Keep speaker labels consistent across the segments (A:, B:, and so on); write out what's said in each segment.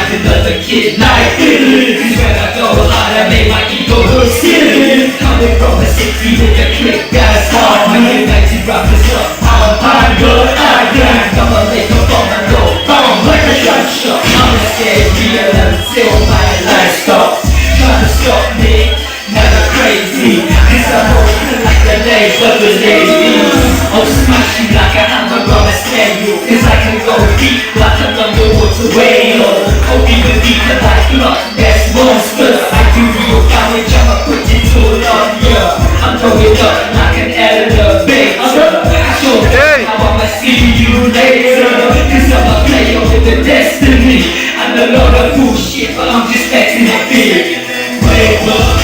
A: like another kid like this. When I go hard, I make my ego look silly. Coming from a city with a click that's hard. When you like to rock this up, I'm good, I got. I'ma make a bomb and go boom like a gunshot. I'ma stay real until my life stops. Trying to stop me, never crazy. Cause I'm open like the legs of the ladies. I'll smash you like a hammer on a stereo. Cause I can go deep like an underwater whale. Or even deeper like Loch Ness Monster. I do real damage, I'ma put it all on ya. I'm going up like an elevator. Show me how I'ma see you later. Cause I'm a player with the destiny. And a lot of bullshit, but I'm just letting it be. Wait up.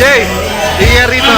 B: Jay, tingin rito.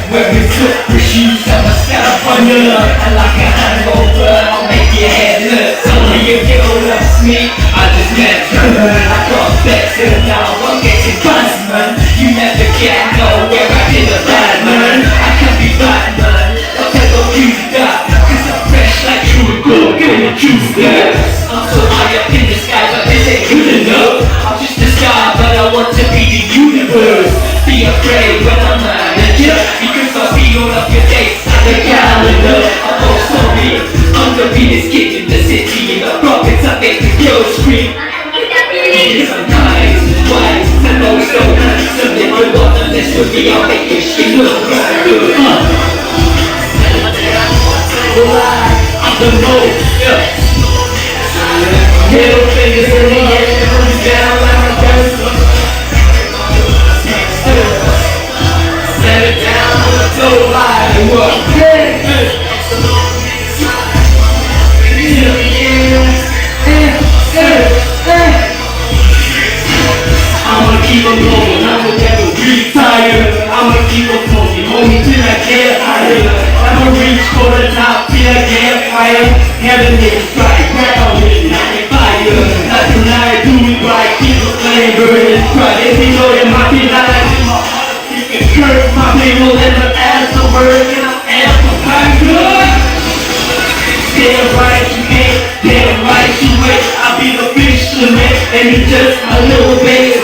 A: When we took the shoes, I'ma step on you. And like a hangover, I'll make your head hurt. Only if you loves me, I just met her. I got better now, I'm getting buzzed, man. You never get nowhere, I did a bad man. I can be Batman, I'll take a few that. Cause I'm fresh like you would go, gonna choose that. I'm so high up in the sky, but this ain't good enough. I'm just a star, but I want to be the universe. Be afraid when I'm manager, because I'll be all up your dates like the calendar. I'm all sorry, I'm the meanest kid in the city. In the profits I make the girls scream. Sometimes, wise, and also handsome. If you want to mess with me, I'll make your shit look good. I'm the most, yeah. Middle fingers in the air, comes down like a person. Set it down, so high, what? I'ma keep on going, I'ma never retire. I'ma keep on smoking, homie, till I get higher. I'ma reach for the top, till I get higher. Heaven is strike, ground is not fire. Nothing I do is right, keep the flame burning bright. If you know that my feet like curse my people in the ass of word and I'm amplified good. Damn right you ain't, damn right you ain't. I'll be the fisherman and you just a little bit.